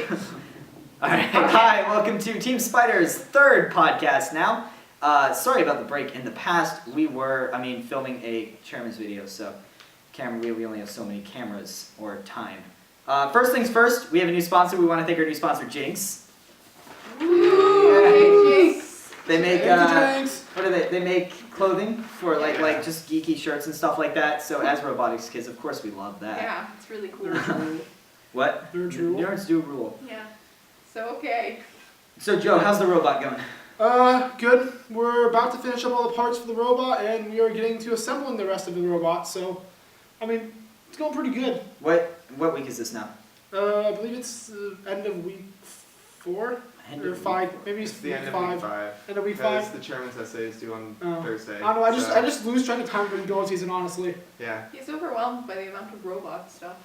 All right, hi, welcome to Team Spyder's third podcast now. Sorry about the break. In the past, we were, filming a chairman's video, so we only have so many cameras or time. First things first, we have a new sponsor. We want to thank our new sponsor, Jinx. Ooh, Jinx. They make, what are they? They make clothing for like just geeky shirts and stuff like that. So as robotics kids, of course we love that. Yeah, it's really cool. What? Nerds rule. Nerds do rule. Yeah. So, okay. So Joe, how's the robot going? Good. We're about to finish up all the parts for the robot, and we are getting to assembling the rest of the robot. So, it's going pretty good. What week is this now? I believe it's end of week 4 or 5. Maybe it's the week end of 5. week 5. End of week Because 5. the chairman's essay is due on Thursday. I don't know. I just lose track of time during dual season, honestly. Yeah. He's overwhelmed by the amount of robot stuff.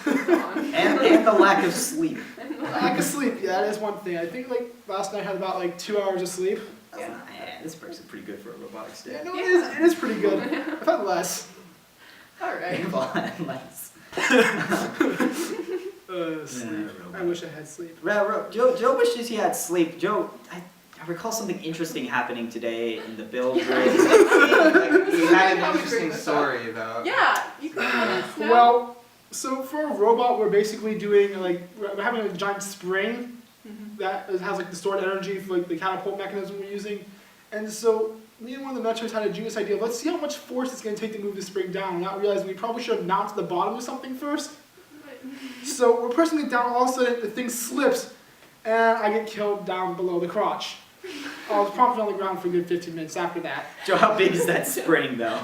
and the lack of sleep. Lack of sleep. Yeah, that is one thing. I think last night I had about 2 hours of sleep. Yeah. This breaks it pretty good for a robotics day. Yeah, no, it is pretty good. I've had less. Alright. Less. Sleep. I wish I had sleep. Joe wishes he had sleep. Joe, I recall something interesting happening today in the build rig. He had an interesting story, though. Yeah, you can let us know. Well, so for a robot, we're basically doing we're having a giant spring that has the stored energy for the catapult mechanism we're using, and so me and one of the mentors had a genius idea of let's see how much force it's going to take to move the spring down, and not realizing we probably should have mounted the bottom of something first. So we're pressing it down, all of a sudden the thing slips, and I get killed down below the crotch. I was prompted on the ground for a good 15 minutes after that. Joe, how big is that spring though?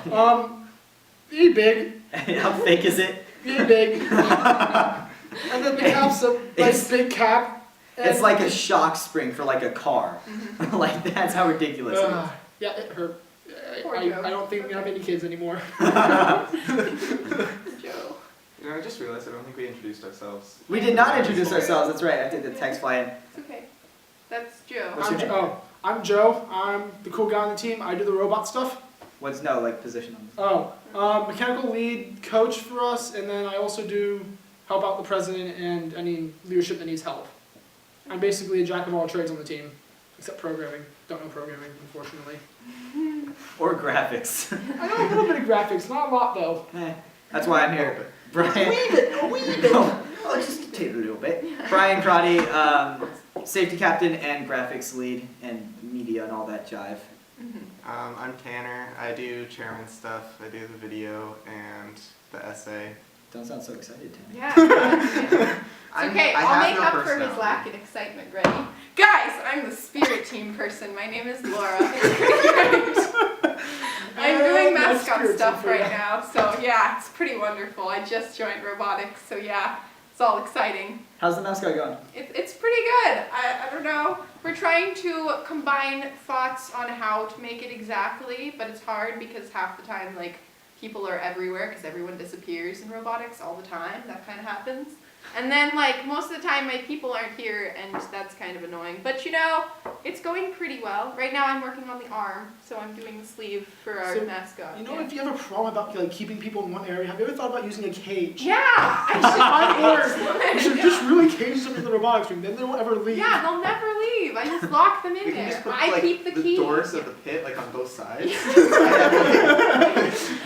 Pretty big. How thick is it? Pretty big. And then the cap's a nice big cap. It's like a shock spring for a car. That's how ridiculous it is. Yeah, it hurt. Poor I Joe. don't think we have any kids anymore. Joe. You know, I just realized I don't think we introduced ourselves. We did not introduce ourselves, that's right. I did the text fly in. It's okay. That's Joe. What's your name? I'm Joe. I'm the cool guy on the team. I do the robot stuff. What's position on this? Mechanical lead coach for us, and then I also do help out the president and any leadership that needs help. I'm basically a jack of all trades on the team, except programming. Don't know programming, unfortunately. Or graphics. I know a little bit of graphics, not a lot though. That's why I'm here. Brian. A wee bit. Just a little bit. Brian Crotty, safety captain and graphics lead and media and all that jive. I'm Tanner. I do chairman stuff. I do the video and the essay. Don't sound so excited, Tanner. Yeah. It's okay, I I'll have make no up for his personality. lack in excitement. Ready? Guys, I'm the spirit team person. My name is Laura. I'm doing mascot stuff right now, so yeah, it's pretty wonderful. I just joined robotics, so yeah, it's all exciting. How's the mascot going? It's pretty good. I don't know. We're trying to combine thoughts on how to make it exactly, but it's hard because half the time, people are everywhere because everyone disappears in robotics all the time. That kind of happens. And then, most of the time, my people aren't here, and that's kind of annoying. But, it's going pretty well. Right now, I'm working on the arm, so I'm doing the sleeve for our mascot. If you have a problem about keeping people in one area, have you ever thought about using a cage? Yeah! I You should just really cage them in the robotics room, then they won't ever leave. Yeah, they'll never leave. I just lock them in We can there. just put I keep the key. doors of the pit on both sides.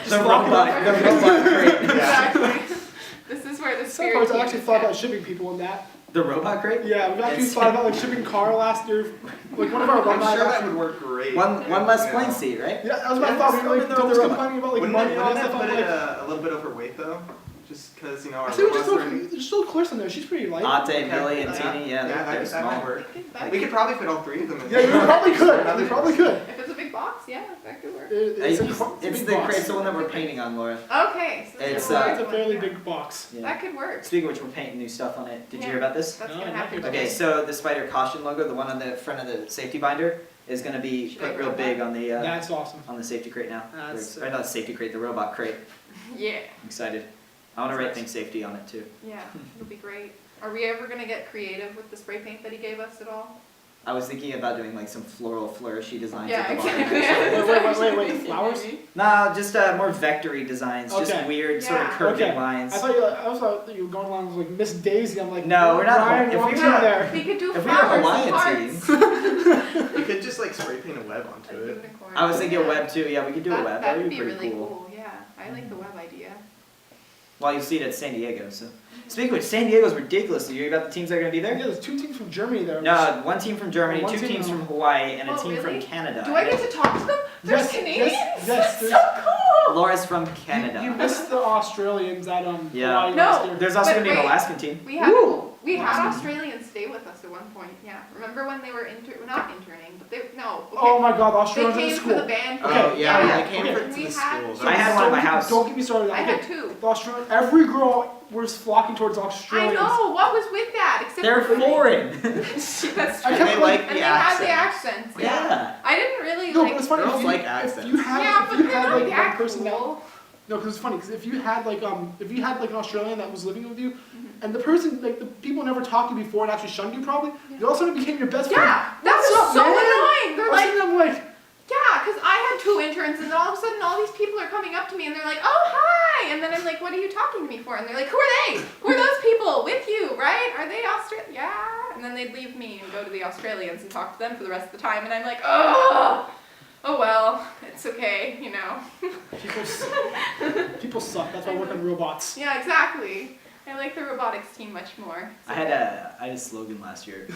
The robot crate. Exactly. This is where the Some spirit parts I team actually is thought at. about shipping people in that. The robot crate? Yeah, we've actually It's- thought about shipping Carl last year. One of our I'm alumni sure that actually- would work great. One less plane seat, right? Yeah, that was my Yeah, thought. just We go were in there with just the robot. complaining about Wouldn't money it, and all wouldn't that it stuff. put I'm it a little bit overweight, though? Just because, our I think robots there's still Clarissa in there. She's pretty light. Ate, Millie, and Teeny, yeah, they're that small. might work. That We could probably fit all 3 of them in Yeah, there. we probably could. We probably could. If it's a big box, yeah, that could work. It's It's a the crate's the one that we're painting on, Laura. Okay, so It's, this is It's a one fairly here. big box. Yeah. That could work. Speaking of which, we're painting new stuff on it. Did you Yeah. hear about this? That's No, gonna not happen. yet. Okay, so the Spyder caution logo, the one on the front of the safety binder, is going to be Should I put real grab big that? on the That's awesome. safety crate now. That's Or not safety crate, the robot crate. Yeah, I'm excited. I want to write things safety on it too. yeah, it'll be great. Are we ever gonna get creative with the spray paint that he gave us at all? I was thinking about doing like some floral flourishy designs Yeah, at the bottom. exactly. Wait, flowers? Nah, just more vectory designs, just Okay. weird sort of Yeah. curving Okay. lines. I thought you were going along with like Miss Daisy. I'm like, No, we're not Ryan, home. If walk we in were- there. We could do If we were flowers Hawaiian and hearts. team, You could just like spray paint a web A onto it. unicorn. I was thinking Yeah. web too. Yeah, we could do a That- web. That would would be pretty really cool. cool. Yeah, I like the web idea. Well, you see it at San Diego. So, speaking of which, San Diego's ridiculous. Did you hear about the teams that are going to be Yeah, there? there's 2 teams from Germany there. No, one team from Germany, One 2 team teams from- from Hawaii, and a Oh, team really? from Canada. Do I get to talk to them? There's Yes, Canadians? yes, That's there's- so cool! Laura's from Canada. You missed the Australians at Yeah. Hawaii No. last year. There's also But going to be an wait. Alaskan team. We had Woo! we had Awesome. Australians stay with us at one point. Yeah, remember when they were not interning, but they no. Okay. Oh my God, the They Australians in came the for school. the band. Okay, Oh yeah, yeah. they came okay. for to We the had- schools. I had one at my house. Don't get me started. I Okay, had two. the Australian, every girl was flocking towards I Australians. know. What was with that? Except They're for foreign. That's true. I And kept they like- like And the they had the accents. accents. Yeah. I didn't really No, like. but it's funny. Girls If you, like if accents. you had, yeah, if but you they're had not like one that person that, cool. no, because it's funny. Because if you had like an Australian that was living with you, and the person like the people never talked to you before and actually shunned you probably, they all of a sudden became your best friend. Yeah, that What's was up, so man? annoying. They're I was like, sitting there, I'm like, yeah, because I had two interns, and then all of a sudden, all these people are coming up to me, and they're like, "Oh, hi!" And then I'm like, "What are you talking to me for?" And they're like, "Who are they? Who are those people with you? Right? Are they Australian?" Yeah. And then they'd leave me and go to the Australians and talk to them for the rest of the time, and I'm like, "Oh, oh well, it's okay, you know." people suck. That's why I work on robots. Yeah, exactly. I like the robotics team much more. I had a slogan last year.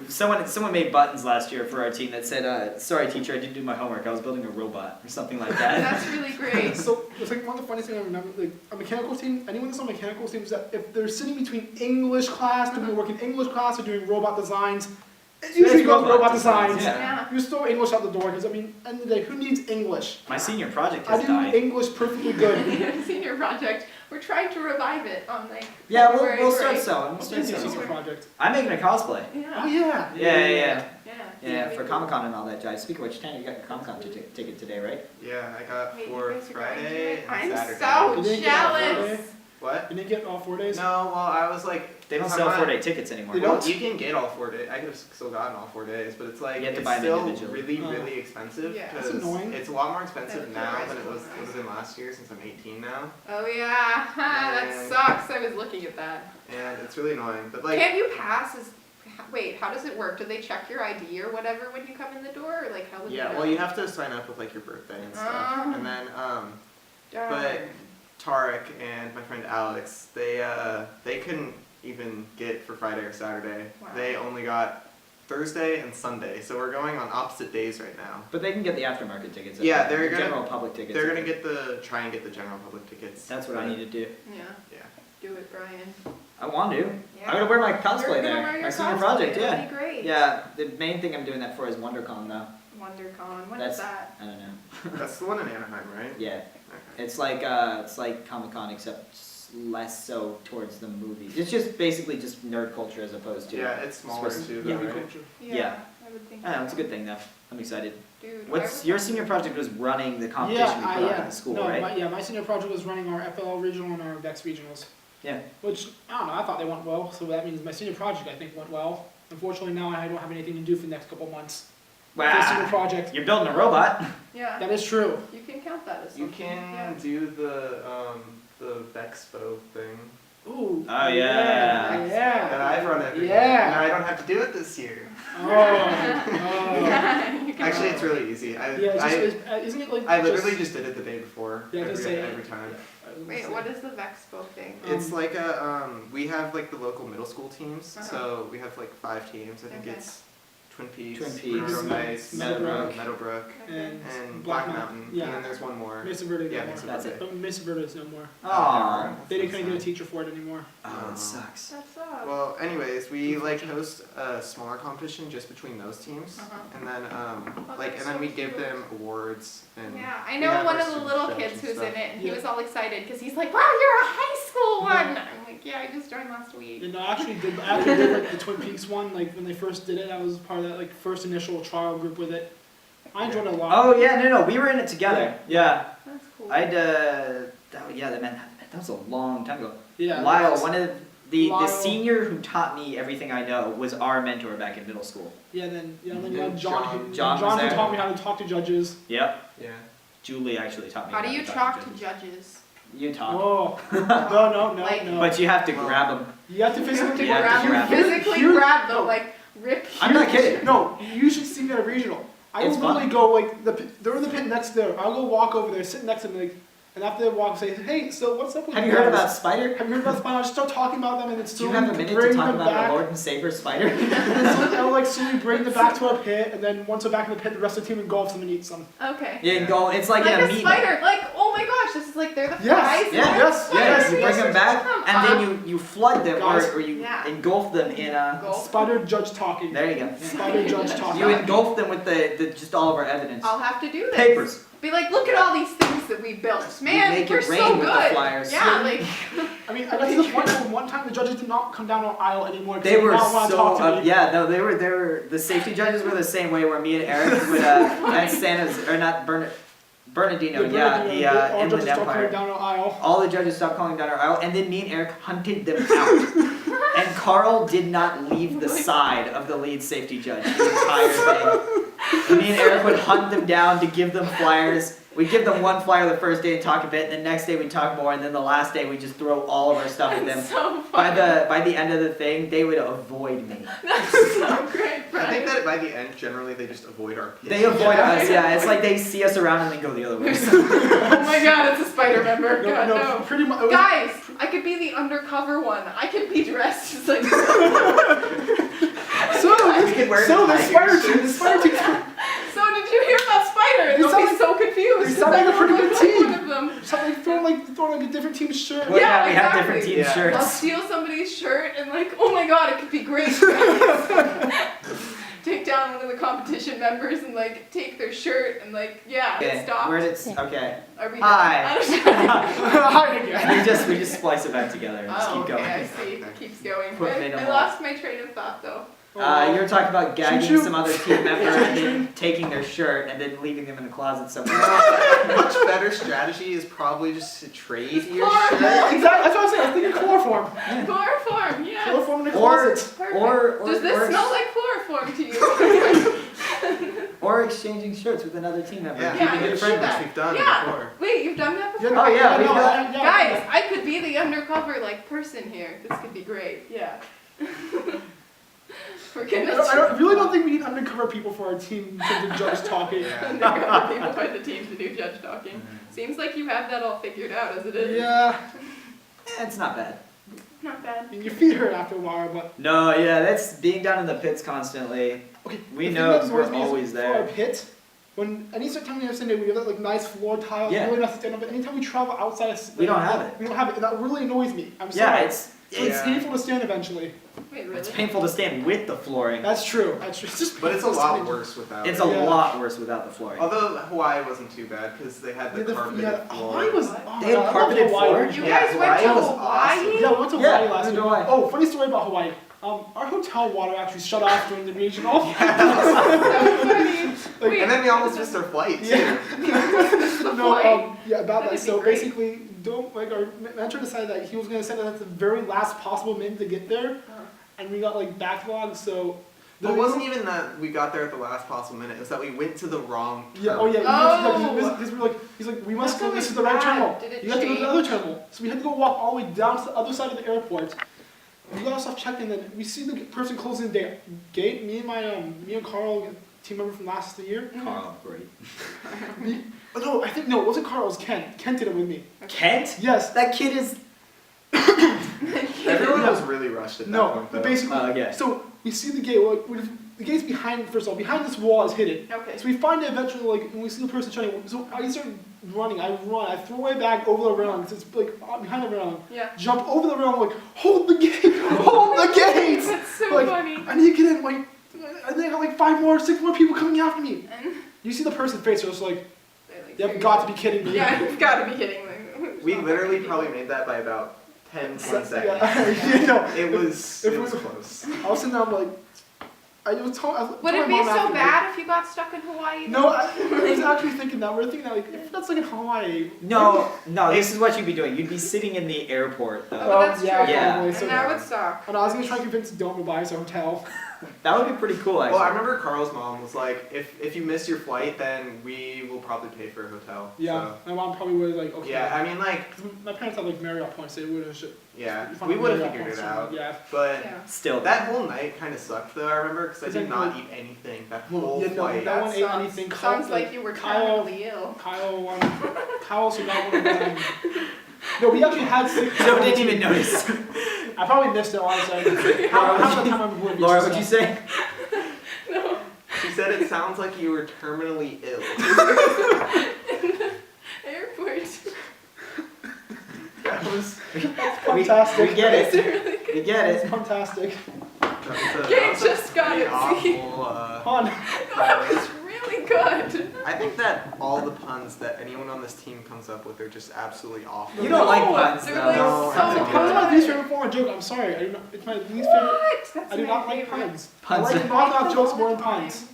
Someone made buttons last year for our team that said, "Sorry, teacher, I didn't do my homework. I was building a robot," or something like that. That's really great. So it's like one of the funniest things I remember. Like a mechanical team, anyone that's on mechanical teams, that if they're sitting between English class, doing work in English class, or doing robot designs, it usually goes robot designs. Yeah. Yeah. You throw English out the door because I mean, end of the day, who needs English? My senior project I has do died. English perfectly good. Senior project. We're trying to revive it on like. Yeah, February we'll start break. selling. We'll What's start your selling. secret project? I'm making a cosplay. Oh Yeah. yeah. Yeah. Yeah. Yeah, for Comic Con and all that jazz. Speaking of which, Tanner, you got your Comic Con ticket today, right? Yeah, I got Wait, you for guys are going to Friday it? and I'm Saturday. so You didn't get that jealous. Friday? What? You didn't get all 4 days? No, well I was like, They don't I'm sell not- 4-day tickets anymore. They Well, don't? you can get all 4 days. I could have still gotten all 4 days, but it's like You have to it's buy them still individually. really, Oh. really expensive Yeah. That's because annoying. it's a lot more expensive That's the now price than it point, was right? would have been last year since I'm 18 now, Oh yeah, that And- sucks. I was looking at that. and it's really annoying. But like, Can't you pass as? Wait, how does it work? Do they check your ID or whatever when you come in the door, or like how would yeah, they well know? you have to sign up with like your birthday and stuff, Oh. and then Darn. but- Tarek and my friend Alex, they couldn't even get for Friday or Saturday. Wow. They only got Thursday and Sunday, so we're going on opposite days right now. But they can get the aftermarket tickets. Yeah, the they're gonna- general public tickets. They're gonna try and get the general public tickets. That's what I need to do. Yeah. Yeah. Do it, Brian. I want to. Yeah. I'm gonna wear my You're cosplay gonna there. wear My your senior cosplay. project, yeah. That'd be great. Yeah, the main thing I'm doing that for is WonderCon though. WonderCon. What That's- is that? I don't know. That's the one in Anaheim, right? Yeah, Okay. it's like Comic Con except less so towards the movies. It's just basically just nerd culture as opposed to. Yeah, it's smaller supposed too, to- though, yeah. right? Culture. Yeah. I would think. I don't know, it's a good thing though. I'm excited. Dude. What's I your would- senior project was running the competition we put on at the school, no, right? my senior project was running our FLL regional and our VEX regionals. Yeah. Which, I don't know, I thought they went well, so that means my senior project, I think, went well. Unfortunately, now I don't have anything to do for the next couple months. For the senior Wow. project. You're building a robot. Yeah. That is true. You can count that as You something. can do the Vexpo thing. Ooh. Oh, yeah. And Yeah. I've run every year. Yeah. Now I don't have to do it this year. Oh. Yeah. You can- Actually, it's really easy. Yeah, it's just, isn't it like I literally just did it the day before. Yeah, every, just say every time. Wait, what is the Vexpo thing? It's like a we have like the local middle school teams. Uh-huh. So we have like 5 teams. I think Okay. it's Twin Peaks, Twin Peaks, Monroe Heights, Meadowbrook. Meadowbrook, And and Black Black Mountain. Mountain. Yeah. And then there's one more. Mesa Verde Yeah, no more. Mesa That's Verde. it. Mesa Verde is no more. Aww. They didn't couldn't get a teacher for it anymore. Oh, it sucks. That sucks. Well, anyways, we like host a smaller competition just between those teams, Uh-huh. and then that's and then so we give cute. them awards and Yeah, I we know have one our of the student little judge kids and who's stuff. in it, and he Yeah. was all excited because he's like, "Wow, you're a high school one!" I'm like, "Yeah, I just joined last week." And I actually did like the Twin Peaks one, like when they first did it, I was part of that like first initial trial group with it. I enjoyed it a lot. Oh yeah, no, we were in it together. Yeah, That's cool. I'd that was a long time ago. Yeah. Lyle, that was- one of The Lyle. senior who taught me everything I know was our mentor back in middle school. then you And had John. Who John was who there. taught me how to talk to judges. Yep. Yeah. Julie actually taught me. How do you talk to judges? You talk. Oh, no, Like- no. But you have to grab them. You have to You have to physically Yeah, grab to grab them, it. physically Here- grab them, no. like rip. I'm not kidding. No, you should see me at a regional. I will It's literally fun. go like they're in the pit next there. I'll go walk over there, sit next to them, like, and after they walk, say, hey, so what's up with Have you you heard guys? about Spyder? Have you heard about Spyder? I'll just start talking about them, and it's Do you have a minute to talk about our Lord and Savior Spyder? And then I'll like slowly bring them back to our pit, and then once they're back in the pit, the rest of the team engulfs them and eats them. Okay. Yeah, and go. It's like, Like in a a meat. spider. Like, oh my gosh, this is like they're the Yes, flies. Yeah. yes, Yeah, yes, you bring yes. them back, and then you flood them, Guys. or you Yeah. engulf them in a. Golf. Spider judge talking. There you go. Spider judge talking. You engulf them with the just all of our evidence. I'll have to do this. Papers. Be like, look at all these things that we built. Man, make it we're rain so with the good. flyers. Yeah, like I mean, I got to the point where one time the judges did not come down our aisle anymore. 'Cause They were did not want to talk to me. yeah, no, they were the safety judges were the same way where me and Eric would at Santa's or not Bernardino, all Inland judges start coming Empire. down our aisle. All the judges stopped calling down our aisle, and then me and Eric hunted them out. And Carl did not leave the side of the lead safety judge the entire thing. And me and Eric would hunt them down to give them flyers. We'd give them one flyer the first day and talk a bit, and the next day we'd talk more, and then the last day we'd just throw all of our stuff at them. that's so By funny. the end of the thing, they would avoid me. That's so great, I Brian. think that by the end, generally they just avoid our pit. They avoid us, yeah. It's like they see us around and then go the other way. Oh my god, it's a spider member. God, no. pretty much. Guys, I could be the undercover one. I could be dressed as like. We could wear So the tiger spider team, shirts. So did you hear about Spider? You They'll sound be like- so confused. you sound like a pretty good Like team. one of them. Something throwing like a different team's shirt. Well, Yeah, we have different exactly. team Yeah. I'll shirts. steal somebody's shirt and like, oh my god, it could be great. Take down one of the competition members and like take their shirt and like, yeah, Okay, it stopped. where did okay. Are we Hi. done? Hi again. we just splice it back together and just Oh, keep going. okay, I see. Keeps going. Put I minimum. lost my train of thought though. You were talking about gagging Choo-choo. some other team member and then taking their shirt and then leaving them in the closet somewhere. A much better strategy is probably just to trade your Chloroform. shirt. Exactly. That's what I was saying. I was thinking chloroform. Chloroform, yeah. Chloroform in the Or closet. Perfect. or Does this smell like chloroform to you? or exchanging shirts with another team member, Yeah, keeping Yeah, it you friendly. should. which we've done Yeah. before. Wait, you've done that before? Oh, yeah, we've no, done- Guys, I could be the undercover like person here. This could be great. Yeah. We're gonna I really don't think we need undercover people for our team in terms of judge talking. Yeah. undercover people by the team to do judge talking. Seems like you have that all figured out as it is. Yeah. It's not bad. Not I bad. mean, your feet hurt after a while, but No, yeah, that's being down in the pits constantly. okay. We the know thing 'cause that we're annoys me is always For our there. pit, when any certain time we have Sunday, we have that like nice floor tile, Yeah. really nice to stand on. But anytime we travel outside, of, We don't have it. We don't have it, and that really annoys me. I'm Yeah, sorry. it's So it's Yeah. painful to stand eventually. Wait, really? it's painful to stand with the flooring. That's true. That's true. It's just But it's a painful to lot stand. worse without It's it. a Yeah. lot worse without the flooring. Although Hawaii wasn't too bad because they had the carpeted floor. Hawaii was. What? Oh, They had I love carpeted Hawaii. floor? You Yeah, guys went to Hawaii was Hawaii? awesome. Yeah, we went to Yeah, Hawaii last we went year. to Hawaii. Oh, funny story about Hawaii. Our hotel water actually shut off during the regional. So funny. Wait, And then we almost missed our flight too. Yeah. the No, flight. yeah, about That'd that. be So great. basically, our mentor decided that he was going to send us at the very last possible minute to get there, and we got like backlogged. So. Well, it wasn't even that we got there at the last possible minute. It was that we went to the wrong. Yeah. terminal. Oh yeah. Oh. Because we were like, he's like, we must That's go. This is always the right bad. terminal. Did it You have to go to the other change? terminal. So we had to go walk all the way down to the other side of the airport. We got ourselves checked in, and we see the person closing the gate. Me and Carl, team member from last year. Carl, great. Oh, no, I think no, it wasn't Carl. It was Ken. Ken did it with me. Kent? Yes. That kid is. Everyone No. was really rushed at that No, point. but though. basically, Okay. so we see the gate. Well, the gate's behind. First of all, behind this wall is hidden. Okay. So we find it eventually, like, when we see the person trying. So I start running. I run. I throw my bag over the railing because it's like behind the railing. Yeah. Jump over the railing. Like, hold the gate. Hold the gate. That's so Like, funny. I need to get in. Like, I think I got like 5 more, 6 more people coming after me. And You see the person's face. So it's like, they, like, you've got to be kidding me. Yeah, you've got to be kidding me. We literally probably made that by about 10, 20 seconds. Yeah, you know, It was If it we- was close. I was sitting there, I'm like, I was told Would it my be mom so after, bad if you got stuck in Hawaii? No, I was actually thinking that. We're thinking that, like, if that's like in Hawaii. No, this is what you'd be doing. You'd be sitting in the airport, though. Oh, that's yeah, true. Yeah. probably. And So, that would suck. and I was gonna try to convince Dome to buy us a hotel. That would be pretty cool, actually. Well, I remember Carl's mom was like, if you miss your flight, then we will probably pay for a hotel. Yeah, my mom probably would like, So, okay. yeah, I mean, like, 'Cause my parents had like Marriott points, so they would have. yeah, we would have figured it out. Yeah. But Yeah. Still. that whole night kind of sucked, though. I remember because I did not Exactly. eat anything that whole Yeah, no, flight. that one ate sounds, anything. sounds like you were Kyle- terminally ill. Kyle, so that one. No, we actually had 6. Joe didn't even notice. I probably missed it, honestly. How the time I'm oblivious Laura, to what'd you stuff. say? No. She said it sounds like you were terminally ill. Airport. That was We fantastic. get It's it. really good. We get It's it. fantastic. Kate just got pretty it, see? awful. Fun. That was really good. I think that all the puns that anyone on this team comes up with are just absolutely awful. You don't like No, puns, they're though. like No, so I'm Puns are my good. least favorite form of joke. I'm sorry. It's my least favorite. What? That's I do my not like favorite. puns. Puns I are- like knock-off jokes more than puns.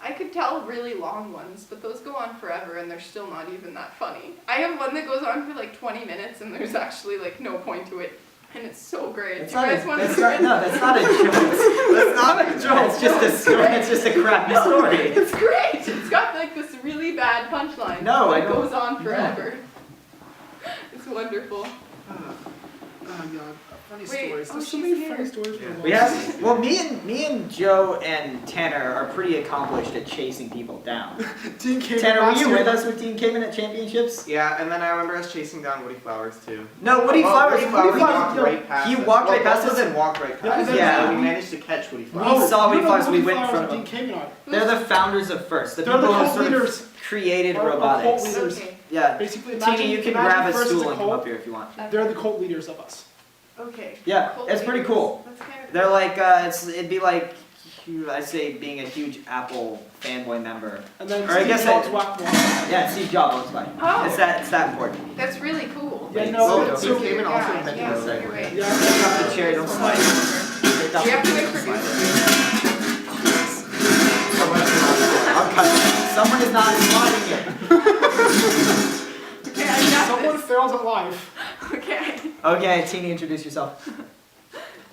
I could tell really long ones, but those go on forever and they're still not even that funny. I have one that goes on for like 20 minutes and there's actually like no point to it. And it's so great. That's Do you not, guys want that's to not, no, that's not a joke. That's not a joke. It's just a story. It's just a crappy story. It's great! It's got like this really bad punchline. No, but I it don't- goes on forever. It's wonderful. Oh god, funny Wait, stories. oh, There's so she's many here. funny stories from Yeah. the We have, well, me and Joe and Tanner are pretty accomplished at chasing people down. Team came Tanner, were last you year. with us when Team came in at championships? Yeah, and then I remember us chasing down Woody Flowers too. No, Woody Flowers. Woody Flowers Flowers, walked no, right past he us. walked Well, right past both us. of them walked right Yeah, past us. yeah. So we managed to catch Woody We Flowers. saw Woody You know Flowers, we Woody went Flowers from and them. Team Cayman are. They're the founders of First, the They're the people who cult sort leaders. of created Are the cult robotics. leaders. Okay. Yeah, Basically, Tina, you can imagine grab a First is stool and come cult. up here if you want. They're the cult leaders of us. Okay. Yeah, Cool it's pretty leaders. cool. That's kind of They're cool. like, it'd be like, I say, being a huge Apple fanboy member. And then Or I Steve guess Jobs that- whacked one. Yeah, Steve Jobs looks fine. Oh. It's that important. That's really cool. Yeah, Wait, no, so- so- Team Cayman also Yeah, invented yeah, the so segway. you're right. Yeah. Pick up the chair, don't slide. Pick up We have to the wait chair, for don't you. slide. I'll cut it. Someone is not sliding it. Okay, I got Someone this. fails at life. Okay. Okay, Tina, introduce yourself.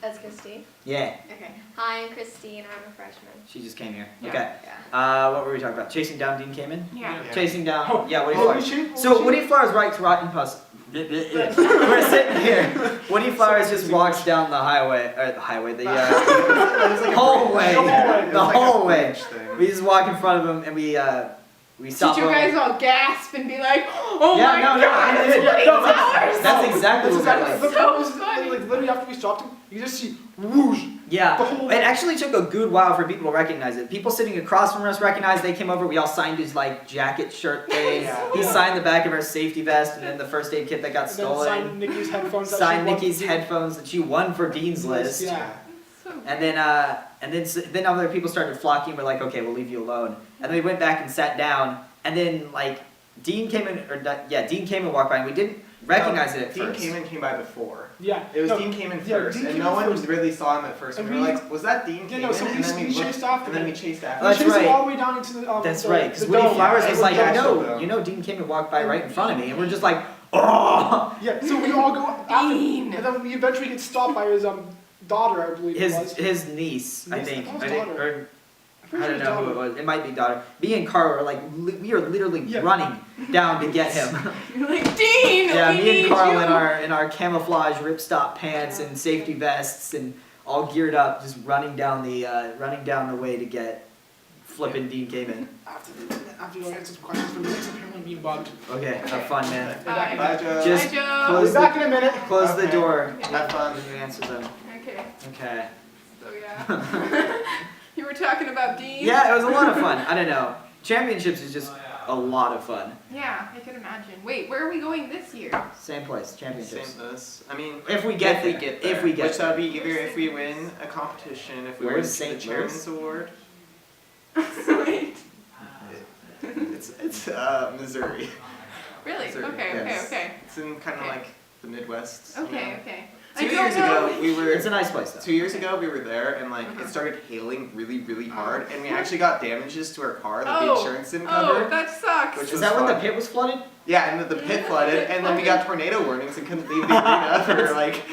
That's Christy. Yeah, Okay. Hi, I'm Christine. I'm a freshman. she just came here. Yeah. Okay. Yeah. What were we talking about? Chasing down Dean Kamen? Yeah. Yeah. Chasing down, Oh, yeah, Woody oh, Flowers. So Woody Flowers writes Rotten Puss. We're sitting here. Woody Flowers just walks down the highway, the It was like a hallway. bridge. It was The like a hallway. bridge thing. We just walk in front of him and we stop. Did you him. guys all gasp and be like, oh Yeah, my no, god, no, it's no, Woody no, Flowers! That's exactly what That's we're exactly like. the problem is, So funny. like literally after we stopped him, you just see whoosh. Yeah, The whole- it actually took a good while for people to recognize it. People sitting across from us recognized. They came over. We all signed his like jacket, shirt thing. Yeah. He signed the back of our safety vest and then the first aid kit that got And then stolen. signed Nikki's headphones. that Signed she won Nikki's for- headphones that she won for Dean's List. Yeah. So And then other people started flocking. We're like, okay, we'll leave you alone. And then we went back and sat down. And then like Dean came in, Dean came and walked by, and we didn't recognize it at Dean first. came by before. Yeah. It was no, Dean Kamen yeah, first, Dean and Kamen no one first. really saw him at first. And And we were we- like, was that Dean Yeah, Kamen? no, so and then we looked, chased after and then him. we chased Oh, after that's We him. chased right. all the way down into the. That's the, right, because the Woody dome. Flowers Yeah, was it like, was I know, Dome. you know, Dean came and walked by right in front of me, and we're just like, oh. Yeah, so we all go after, Dean. and then we eventually get stopped by his daughter, I believe it was. His niece, I Niece? think. I thought I it was think daughter. or I'm pretty I sure don't know it's who it daughter. was. It might be daughter. Me and Carl are like, we are literally Yeah. running down to get him. you're like, Dean, Yeah, we me need and Carl you. in our camouflage ripstop pants and safety vests and all geared up, just running down the way to get flippin' Dean Kamen. After you answer some questions from the next apparently I'm being bugged. Okay, have fun, man. Bye. Bye, Joe. Just Hi, Joe. I'll close be back in a minute. Close the Okay. door Have fun. when you answer them. Okay, Okay. so yeah. You were talking about Dean? Yeah, it was a lot of fun. I don't know. Championships is just a lot of fun. Yeah, I can imagine. Wait, where are we going this year? Same place, championships. Same this. I mean, If we get if there. we get there. If we get Which there. would be either if we win a competition, if we Where's win the St. Chairman's Louis? Award. Wait. It's Missouri. Really? Missouri, Okay, yes. okay. It's in kind of Okay. like the Midwest. you Okay, know? okay. I 2 don't years know. ago, we were. It's a nice place though. 2 years ago, we were there, and like Uh-huh. it started hailing really, really Oh. hard, and we actually got damages to our car that the Oh. insurance didn't cover. Oh, that sucks. Which Is was that when the fun. pit was flooded? Yeah, and the pit flooded, and then we got tornado warnings and couldn't leave the arena for like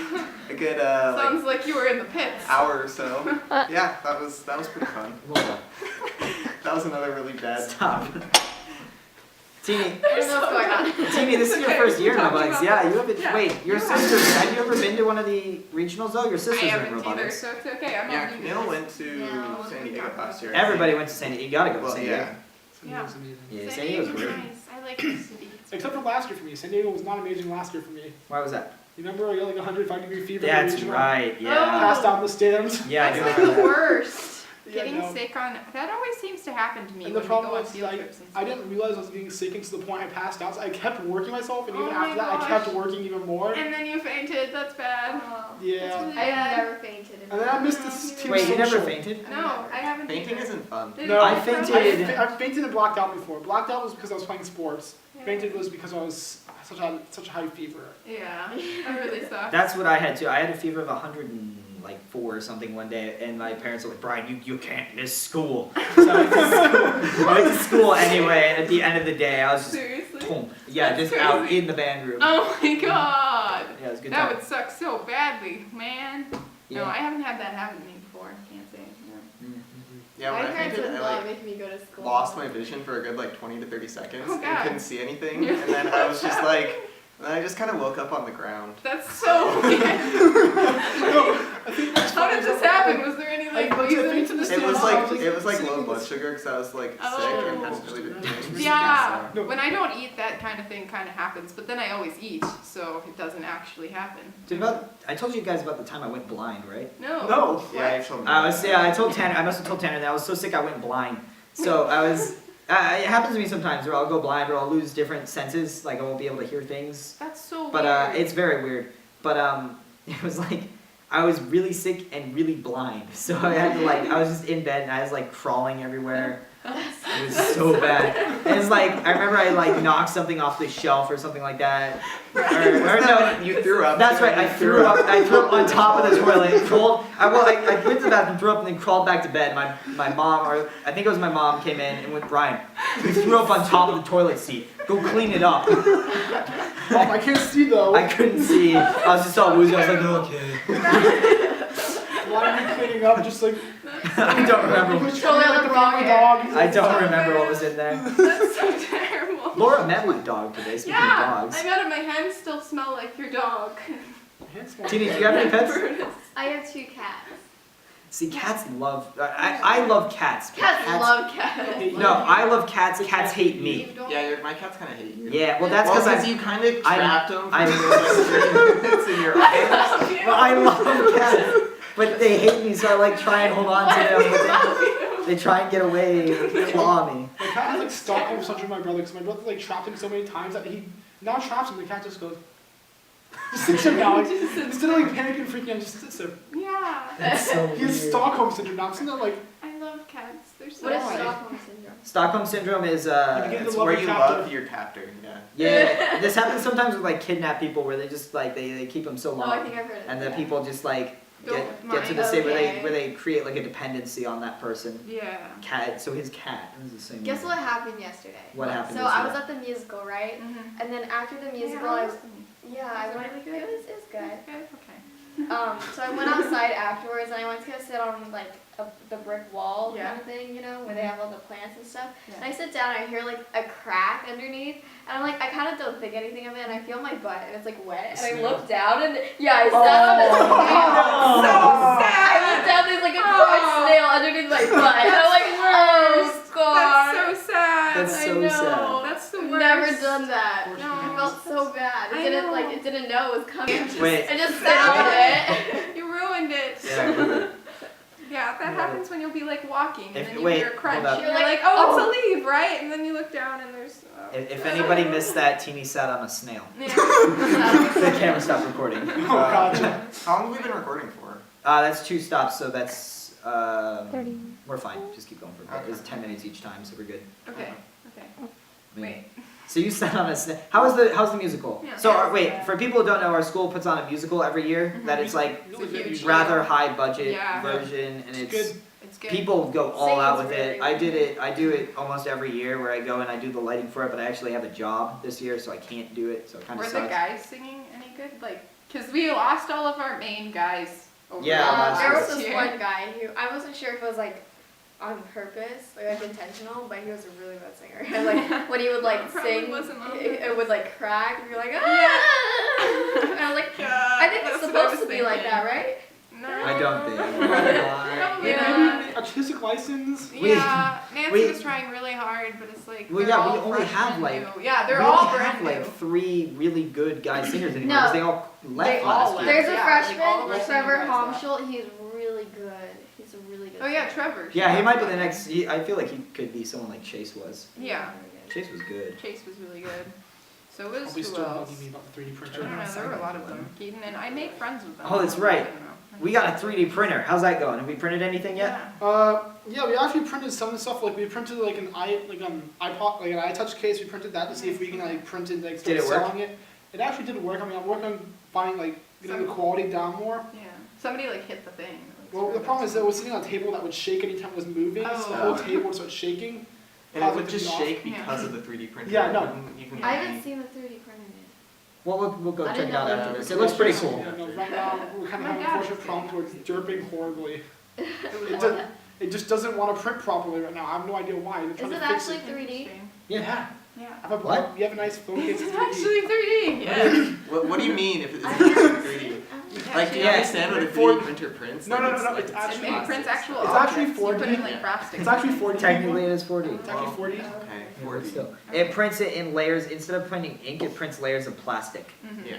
a good Sounds like you were in the pits. hour or so. Yeah, that was pretty fun. Hold on. That was another really bad. Stop. Teeny, I don't know what's going on. Teeny, this is your Okay, first year in we're talking robotics. about Yeah, this. you haven't. Yeah. Wait, your You sister. Have you ever been to one of the regionals though? Your I sister's in haven't either, robotics. so it's okay. I'm Yeah, not new to Camille this. went to Yeah. San Diego last year. Everybody went to San Diego. You gotta go to Well, San Diego. yeah. Yeah. It's amazing. Yeah, San San Diego's Diego's great. nice. I like the city. Except for last year for me. San Diego was not amazing last year for me. Why was that? You remember I got like 105-degree fever in the That's regional? right. Yeah. Passed out in the stands. Yeah, I That's do like remember the that. worst. Yeah, Getting no. sick on that always seems to happen to me And when the we go problem on was, field like, trips and I stuff. didn't realize I was getting sick, and to the point I passed out. So I kept working myself, and Oh even my after that, I gosh. kept working even more. And then you fainted. That's bad. Oh. Yeah. I have never fainted. And then I missed this team Wait, you never social. fainted? No, I haven't. Painting either. isn't fun. Did No, you I faint? fainted. I fainted and blacked out before. Blacked out was because I was playing sports. Yeah. Fainted was because I was such a high fever. Yeah, that really sucks. That's what I had too. I had a fever of 104 or something one day, and my parents were like, "Brian, you can't miss school." So I went to school. I went to school anyway, and at the end of the day, I was just, Seriously? boom. Yeah, That's just out crazy. in the band room. Oh my god. Yeah, it was a good That time. would suck so badly, man. Yeah. No, I haven't had that happen to me before. Can't say. No. Mhm. Yeah, My when I parents fainted, would I not like make me go to school. lost my vision for a good like 20 to 30 seconds Oh, and God. couldn't see anything, and then I was just like, and then I just kind of woke up on the ground. That's so weird. I think that's How did this happen? Was there any like I looked at reason? into the It stands, was I like sitting low in blood this- sugar because I was like Oh. sick and hadn't really been doing anything. Yeah. No. When I don't eat, that kind of thing kind of happens. But then I always eat, so it doesn't actually happen. I told you guys about the time I went blind, right? No. No. Yeah, you told me. I told Tanner. I must have told Tanner that I was so sick I went blind. So I was. It happens to me sometimes, where I'll go blind, or I'll lose different senses, like I won't be able to hear things. That's so But weird. it's very weird. But it was like I was really sick and really blind, so I had to I was just in bed and I was like crawling everywhere. It was so bad. And it's like I remember I knocked something off the shelf or something like that. Or no, You threw up. that's right. I threw up. I threw up on top of the toilet. Crawled. I went to the bathroom, threw up, and then crawled back to bed. My mom, or I think it was my mom, came in and went, "Brian, you threw up on top of the toilet seat. Go clean it up." Mom, I can't see though. I couldn't see. I was just all woozy. I was like, "Okay." Why are you cleaning up? Just like I don't remember. Totally on the wrong end. dog. I don't remember what was in there. That's so terrible. Laura met my dog today. Speaking Yeah, of dogs. I got it. My hands still smell like your dog. Tina, do you have any pets? I have 2 cats. See, cats love. I love cats. but Cats love cats. No, I love cats. Cats hate me. Yeah, my cats kind of hate you. Yeah, well that's because you kind of I- trapped them for I- like 3 minutes in your arms. Well, I love cats, but they hate me, so I try and hold on to them. But they try and get away, and claw me. My cat has like Stockholm syndrome. My brother, because my brother like trapped him so many times that he now traps him. The cat just goes. Just sits there now. Like, instead of like panicking and freaking out, just sits there. Yeah. That's so He has weird. Stockholm syndrome now. Isn't that like I love cats. They're so What is Why? Stockholm syndrome? Stockholm syndrome is You begin It's to love where your you captor. love your captor. Yeah. yeah. This happens sometimes with kidnapped people where they just they keep them so Oh, I long, think I've heard of and the that. people just get Don't to mind. the state Okay. where they create like a dependency on that person. Yeah. Cat. So his cat is the same. Guess way. what happened yesterday? What happened So I yesterday? was at the musical, right? Mm-hmm. And then after the musical, I was I Was it went. really good? It was good. Good. Okay. So I went outside afterwards and I went to go sit on like the brick wall Yeah. kind of thing, you know, where they have all the plants and stuff. Yeah. And I sit down and I hear like a crack underneath, and I'm like, I kind of don't think anything of it, and I feel my butt and it's like wet, and I look down and I sat on the snail. So I sad. looked down, there's like a crushed Oh. snail underneath my butt, and I'm like, oh god. That's so sad. That's I so know. sad. That's the I've worst. never done that. No. I felt so bad. It I didn't know. it didn't know it was coming. Wait. I just sat on it. You ruined it. Yeah. Yeah, that happens when you'll be like walking and If- then you wait, hear a crunch. hold up. And you're You're like, like, oh, oh. it's a leaf, right? And then you look down and there's. If anybody missed that, Teeny sat on a snail. Yeah. The camera stopped recording. oh gotcha. How long have we been recording for? That's 2 stops, so that's 30. we're fine. Just keep going for a bit. It's 10 minutes each time, so we're good. Okay. Okay. Wait. So you sat on a stage. How's the musical? Yeah. So wait, for people who don't know, our school puts on a musical every year. That it's like It's a huge rather high budget Yeah. version, and It's it's good. It's good. people go all out with Singing's it. really I do it almost every year where I go and I do the lighting for it, but I actually have a job this year, so I can't do it. So it kind Were of the sucks. guys singing any good? Like, cause we lost all of our main guys. Over Yeah, the last There was last this year. one guy who I wasn't sure if it was like on purpose, like intentional, but he was a really bad singer. And like when he would like Probably sing, wasn't on it would like crack, and you're like, ah! And I was like, I think it's That's what I supposed was to be like thinking. that, right? No. I don't think. Probably Yeah. not. Artistic license. Yeah, Nancy we- was trying really hard, but it's like Well, they're yeah, all we only fresh have, and like- new. Yeah, they're we all only brand have new. like 3 really good guy singers anymore No. because they all left They all last left. year. There's a Yeah, like, all of freshman, our singing Trevor guys left. Homschult. He's really good. He's a really good. Oh yeah, singer. Trevor. Yeah, he might be the next. I feel like he could be someone like Chase was. Yeah, Chase was good. Chase was really good. So was Probably who still else? bugging me about the 3D I printer. don't know. There were a lot of them. Keaton and I made friends with them. Oh, that's so right. I don't know. We got a 3D printer. How's that going? Have we printed anything yet? Yeah. Yeah, we actually printed some of the stuff. Like we printed like an iPod, like an iTouch case. We printed that to see if we can like print it, like Did start it work? selling it. It actually did work. I mean, I'm working on finding like getting the Some- quality down more. Yeah. Somebody like hit the thing. Like, Well, the screwed problem it. is that it was sitting on a table that would shake anytime it was moving, so the whole Oh. table would start shaking. And Cause it would to be just off. shake Yeah. because of the 3D printer. Yeah, It no. wouldn't even I be- haven't seen the 3D printed yet. Well, we'll go I check didn't it out know after that. this. It looks pretty cool. Yeah, no, right now we're kind of My having God. unfortunate problems where it's derping horribly. It It, was does, it just doesn't want to print properly right now. I have no idea why. They're Is trying it to fix actually it. 3D? interesting. Yeah. Yeah. I have a, What? You have a nice phone case. It's It's 3D. actually 3D. Yeah. What do you mean if it's I've never 3D? seen it. Like, do you Yeah. understand what a For- 3D printer prints? No, Like, no, no, no, like it's It actually- maybe prints actual It's actually objects. You put 4D. in like plastic. It's actually 4D. Technically, it is 4D. It's actually 4D. Okay, Yeah, but 4D. still. It prints it in layers. Instead of printing ink, it prints layers of plastic. Mhm. Yeah.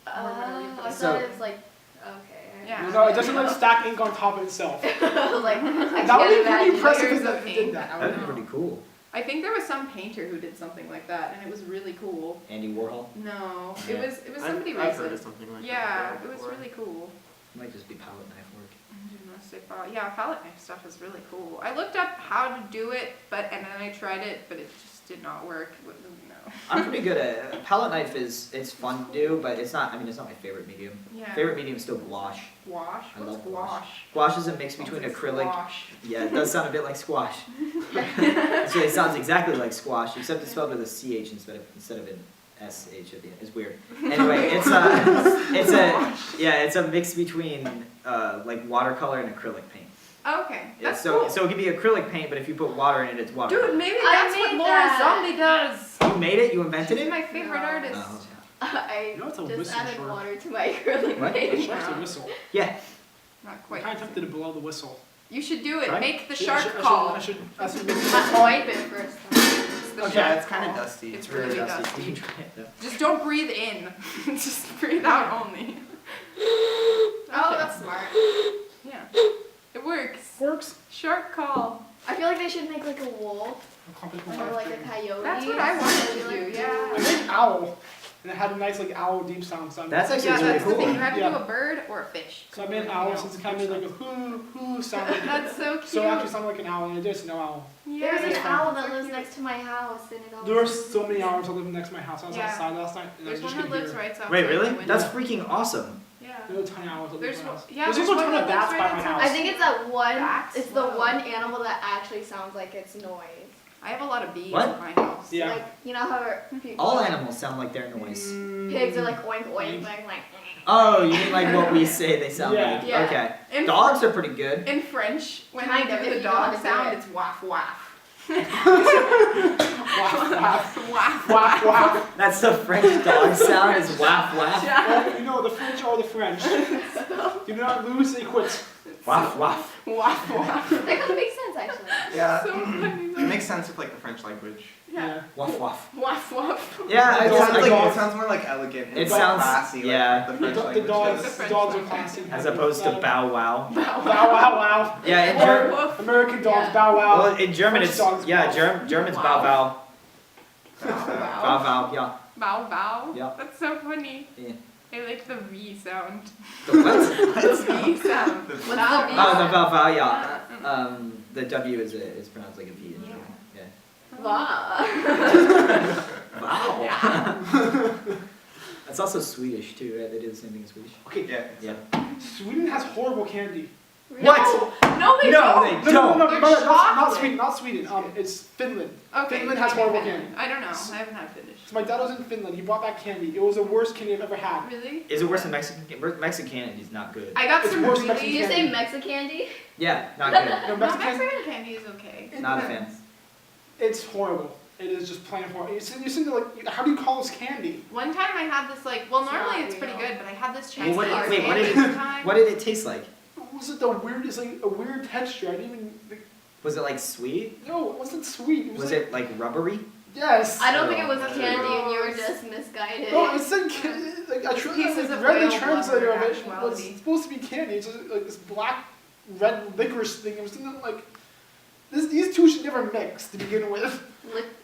Oh, I So- thought it was like, okay. Yeah. No, it doesn't like stack ink on top of itself. I was like, I That would be can't pretty imagine. impressive layers if of they ink. did that. I That'd would be know. pretty cool. I think there was some painter who did something like that, and it was really cool. Andy Warhol. No, Yeah. it was somebody I've heard of recent. something like Yeah, that. it was before. really cool. Might just be palette knife work. I didn't want to say yeah, palette knife stuff is really cool. I looked up how to do it, and then I tried it, but it just did not work. No. I'm pretty good at it. Palette knife it's fun to do, but it's not. I mean, it's not my favorite medium. Yeah. Favorite medium is still gouache. Gouache? I What's love gouache. gouache? Gouache is a mix between What's acrylic. Gouache. Yeah, it does sound a bit like squash. Actually, it sounds exactly like squash, except it's spelled with a CH instead of an SH at the end. It's weird. Anyway, it's a mix between like watercolor and acrylic paint. Okay, Yeah, that's so cool. so it could be acrylic paint, but if you put water in it, it's watercolor. Dude, maybe I that's what made Laura that. Zombie does. You made it? You invented She's it? my favorite No. artist. Oh. I You know it's a just whistle added shark. water to my acrylic What? paint. The shark's a whistle. Yeah. Not I'm quite. kind of tempted to blow the whistle. You should do it. Right? Make the I should- shark I should- call. I should. I wipe it first. It's the Okay. Yeah, shark it's kind of call. dusty. It's really dusty. You try it, though. Just don't breathe in. Just breathe out only. Oh, Okay. that's smart. Yeah. It works. Works. Shark call. I feel like they should make like a wolf or like a coyote. That's what I wanted to Like- do, I yeah. made owl, and it had a nice like owl deep sound. So I made- That's actually Yeah, really that's the cool. thing. You have to Yeah. do a bird or a fish. So I made an owl since it kind of made like a hoo sound. Like, That's so cute. so it actually sounded like an owl, and it is no owl. Yeah, There's an It's fun. owl that lives next to my house, and it always. There are so many owls that live next to my house. I was Yeah. outside last night, and I There's just one that could lives hear. right outside Wait, the really? window. That's freaking awesome. Yeah. There are a ton of owls that live There's in my one. house. Yeah. There's there's also a one ton of that bats lives by right my outside. house. I think it's that one. Bats? It's the Whoa. one animal that actually sounds like it's noise. I have a lot of bees What? at my house. Yeah. Like you know how people, All like, animals sound like their noise. pigs are like oink oink like. Oh, you mean like what we say they sound Yeah. like? Yeah. Okay. In, Dogs are pretty good. in French, when Kind I of, do if the you know how dog to do sound, it. it's waff waff. Waff, waff, Waff waff, waff. That's the French dog sound is waff waff. Yeah. You know, the French are the French. Do not lose, they quit. Waff waff. Waff waff. That kind of makes sense actually. Yeah. So funny. It makes sense with like the French language. Yeah. Waff waff. Waff waff. Yeah, I It guess sounds, I like, guess. it sounds more like elegant. It and sounds- classy, yeah. Like the French The language dogs, does. French dogs are language. classy. As opposed to bow wow. Bow wow wow. Yeah, in Or German. woof. American dogs, Yeah. bow wow. Well, in German French it's dogs, yeah, bow. German's Wow. bow bow. Bow. Bow bow. Yeah. Bow bow. Yeah. That's so funny. Yeah. I like the V sound. The what? The V sound. The What's Bow the V Oh, the sound? bow bow. Yeah. Yeah. The W is pronounced like a V in Yeah. German. Yeah. Wow. Wow. Yeah. That's also Swedish too, right? They do the same thing in Swedish. Okay, Yeah. Yeah. Sweden has horrible candy. What? No, they No, don't. they No, don't. They're not chocolate. Sweden, not Sweden. It's Finland. Okay. Finland has maybe horrible Finland. candy. I don't know. I haven't had Finnish. So my dad was in Finland. He brought back candy. It was the worst candy I've ever had. Really? Is it worse than Mexican? Mexican candy is not good. I got It's some worse really. than Did you say Mexican candy? Yeah, not good. No, No, Mexican, Mexican candy is okay. Not a fan. it's horrible. It is just plain horrible. You seem to like. How do you call this candy? One time I had this well, It's normally not it's pretty real. good, but I had this Well, Chinese what did- wait, what candy did one time. What did it taste like? Was it the weird? It's like a weird texture. I didn't even. Was it like sweet? No, it wasn't sweet. It was, Was like, it like rubbery? Yes. I don't think it was Oh. candy and you were just misguided. No, it said like I Pieces of read the whale translator blubber, of it. It was actuality. supposed to be candy. It's just like this black, red licorice thing. I was thinking like, these two should never mix to begin with.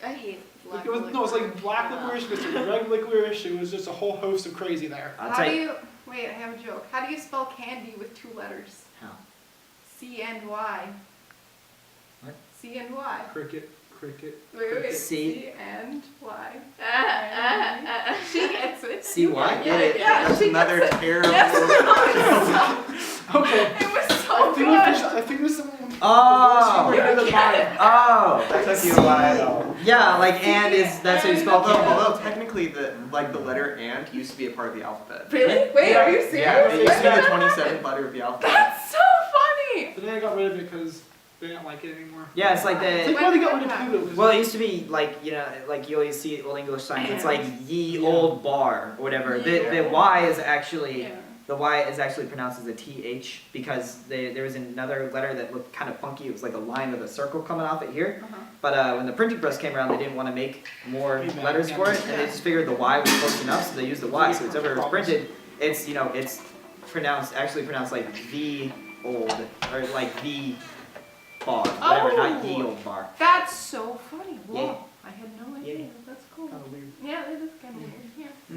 I hate black It was no, it's like black licorice. licorice versus red licorice. It was just a whole host of crazy there. I'll How tell do you. you wait? I have a joke. How do you spell candy with 2 letters? How? C and Y. What? C and Y. Cricket. Wait. C. C and Y. Uh. She gets it. C Y? Yeah, Get it? yeah, That's she another gets it. terrible. Yes. Okay. It was I so think good. I think there's some. Oh. Worst humor in the mind. Oh. That took you a while. Yeah, like and is that's how you spell Although, candy. although technically the letter and used to be a part of the alphabet. Really? Wait, are you serious? Yeah, it used to be What? the 27th letter of the alphabet. That's so funny. But then I got rid of it because they didn't like it anymore. Yeah, it's like It's the. like why they got rid of Pluto. 'cause Well, it used to be like like you always see Old English signs. It's like ye Yeah. old bar or whatever. The Yeah. Y is actually. Yeah. The Y is actually pronounced as a TH because there was another letter that looked kind of funky. It was like a line with a circle coming off it here. Uh-huh. But when the printing press came around, they didn't want to make more Amen. letters for it, and they just figured the Y was close enough, so they used the Y. So it's ever it's printed, it's it's actually pronounced like the old or like the bar, whatever, not ye Oh. old bar. That's so funny. Whoa. Yeah. I had no idea. Yeah. That's cool. Kind of weird. Yeah, it is kind of weird. Yeah.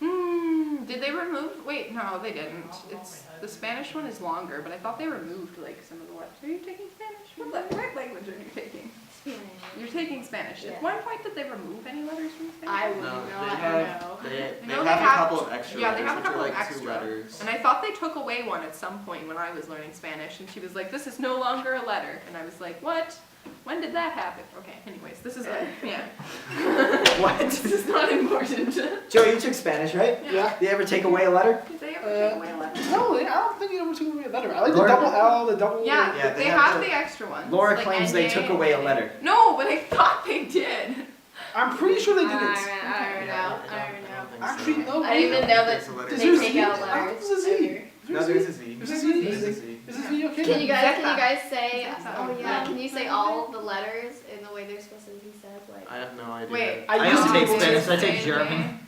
Mm. Did they remove? Wait, no, they didn't. It's the Spanish one is longer, but I thought they removed like some of the letters. Are you taking Spanish? What language are you taking? Spanish. You're taking Spanish. Yeah. At one point, did they remove any letters from Spanish? I would No, not they have know. they know have they a have- couple of extra yeah, they letters, have a which are couple of like extra. 2 letters. And I thought they took away one at some point when I was learning Spanish, and she was like, "This is no longer a letter," and I was like, "What? When did that happen?" Okay. Anyways, this is yeah. What? This is not important. Did Joe, you took Spanish, right? Yeah. Did you ever take away a letter? they ever take away a letter? No, I don't think they ever took away a letter. I like the Laura- double L, the double. Yeah, Yeah, they they have have the extra ones. Laura like claims they NA took away a and letter. No, but I thought they did. I'm pretty sure they I didn't. don't know. Actually, no. I didn't even know that There's a letter. Is they there a take Z? out I letters. thought it was a Z. ever. No, there's a Z. Is this Z? There's a Z. Is this V okay? Can you Zeta. guys say? Zeta. Oh yeah. Can you say all the letters in the way they're supposed to be said? Like. I have no idea. Wait. I I used don't to take be able to- Spanish, I take German.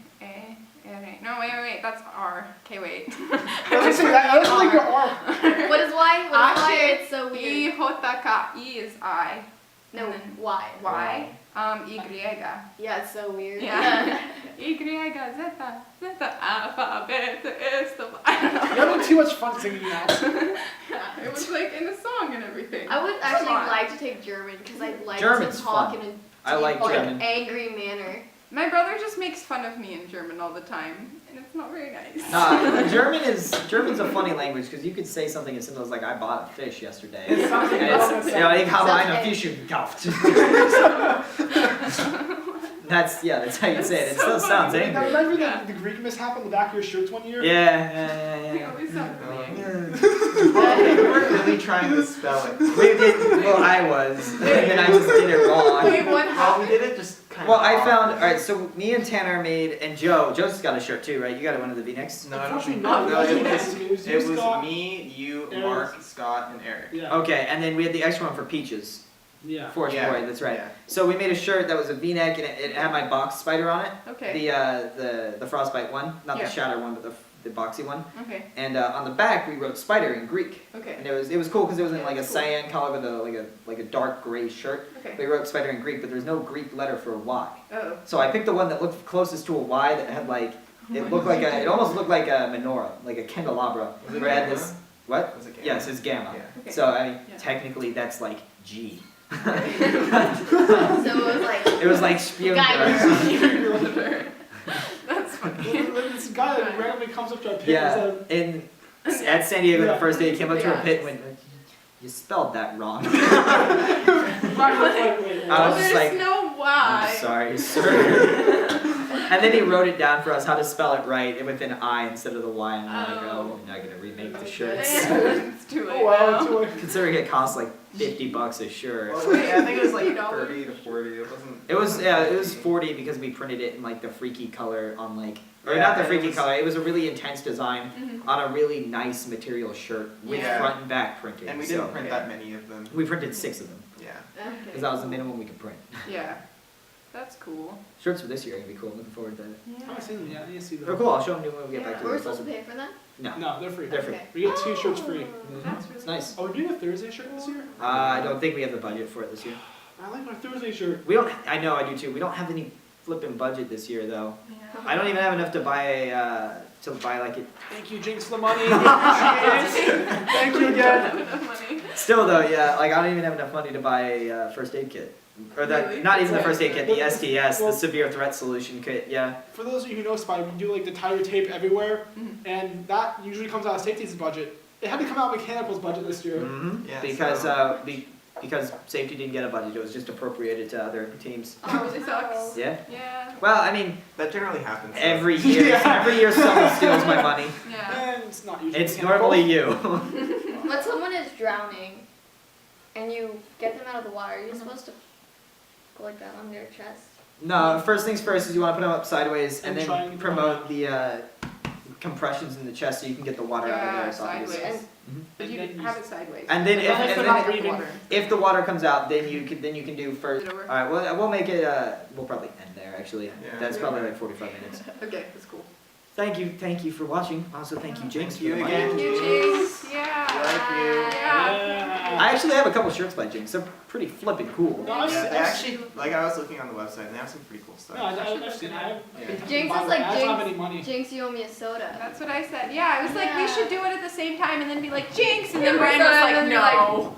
No, wait, that's R. Okay, wait. I was say that. I was like your R. What is Y? What is Y? H, It's so I, weird. J, E is I. No, and then Y. Y. Y. Yeah, it's so weird. Yeah. Y, zeta, alphabet is the. I don't know. You're having too much fun singing that. Yeah, it was like in the song and everything. I would Come actually on. like to take German because I'd like German's to talk fun. in a I like deep, German. angry manner. My brother just makes fun of me in German all the time, and it's not very nice. German's a funny language because you could say something as simple as like I bought a fish yesterday. It sounds like And it's- ich habe Sounds eine okay. Fisch gekauft. That's how you say it. It still sounds Now, angry. remember Yeah. the Greek mishap on the back of your shirts one year? Yeah. He always sounds really angry. They weren't really trying to spell it. We did. Well, I was, and then I just did it wrong. Wait, what Well, we happened? did it just kind Well, of. I found. All right, so me and Tanner made, and Joe's got a shirt too, right? You got one of the V-necks. No, I don't Unfortunately think. not. No, It it was was. me. It was you, It was Scott. me, you, Eric. Mark, Scott, and Eric. Yeah. Okay, and then we had the extra one for Peaches. Yeah. Forest Yeah, Boy, that's right. yeah. So we made a shirt that was a V-neck, and it had my box spider on it. Okay. The frostbite one, not Yeah. the shatter one, but the boxy one. Okay. And on the back we wrote Spyder in Greek, Okay. and it was cool because it was in Yeah, like a it's cool. cyan color with like a dark gray shirt. Okay. We wrote Spyder in Greek, but there's no Greek letter for a Y. Oh. So I picked the one that looked closest to a Y that had like it almost looked like a menorah, like a candelabra. Was it Where it had gamma? this what? Was it gamma? Yes, it's gamma. Yeah. Okay. So I mean, Yeah. technically that's like G. So it was like. It was like spewing Geiger. That's funny. This guy that randomly comes up to our pit Yeah, and at San Diego the Yeah. first day, he came up to Yeah. a pit and went, "You spelled that wrong." said, Ryan was like, wait, I was There's just like, no why. "I'm sorry, sir." And then he wrote it down for us how to spell it right with an I instead of the Y. And I'm like, Oh. I'm not gonna remake the Okay. shirts. It's too late Oh wow, now. too late. Considering it costs like $50 a shirt. Well, wait, I think it was like $50. 30 to 40. It wasn't. It was 40 because we printed it in like the freaky color on like, or Yeah, not the and it freaky was- color. It was a really intense design Mhm. on a really nice material shirt with Yeah. front and back printing. And we so didn't print that many of them. we printed 6 of them Yeah. because that was the minimum we could print. Yeah. That's cool. Shirts for this year are gonna be cool. Looking forward to it. I haven't seen them yet. I need to see them. They're cool. I'll show them to you when we get back to We're the supposed to pay for that? No, No, they're free. they're free. Okay. We get 2 shirts free. Mhm. That's really It's nice. Are we doing a Thursday shirt this year? I don't think we have the budget for it this year. I like my Thursday shirt. We don't. I know I do too. We don't have any flipping budget this year though. Yeah. I don't even have enough to buy like it. Thank you, Jinx, for the money. Thank you again. Enough money. Still though, yeah, like I don't even have enough money to buy a first aid kit. Or that, Really? not even the first aid kit, the STS, Well- the severe threat solution kit. Yeah. For those of you who know Spyder, we do like the tire tape everywhere, Mhm. and that usually comes out of safety's budget. It had to come out of mechanical's budget this year. Mm-hmm. Yeah, Because so- because safety didn't get a budget, it was just appropriated to other teams. Oh, really sucks. Yeah. Yeah. Well, I mean, That generally happens. though. every year, Yeah. every year someone steals my money. Yeah. And it's not usually It's mechanical. normally you. When someone is drowning and you get them out of the water, you're supposed to go like that on their chest. No, first things first is you want to put them up sideways and And try then and- promote the compressions in the chest so you can get the water out of Yeah, their esophagus. sideways. Mhm. But you And didn't then have it sideways. And then if- Unless and they're then not Get the breathing. water. If the water comes out, then you can do first. Is it over? All right, well we'll make it. We'll probably end there actually. Yeah. That's probably like 45 minutes. Okay, that's cool. Thank you for watching. Also, thank you, Jinx. Thank you for the money. again. Thank you, Jinx. Yeah. Like you. Yeah. I actually have a couple shirts by Jinx. They're pretty flipping cool. No, I've Yeah, seen- they actually, like I was looking on the website, and they have some pretty cool stuff. No, I've seen it. Yeah. Jinx is like I don't have any Jinx. money. Jinx, you owe me a soda. That's what I said. Yeah, I was like, we Yeah. should do it at the same time and then be like, Jinx! And then Yeah, Brian was and like, then be no.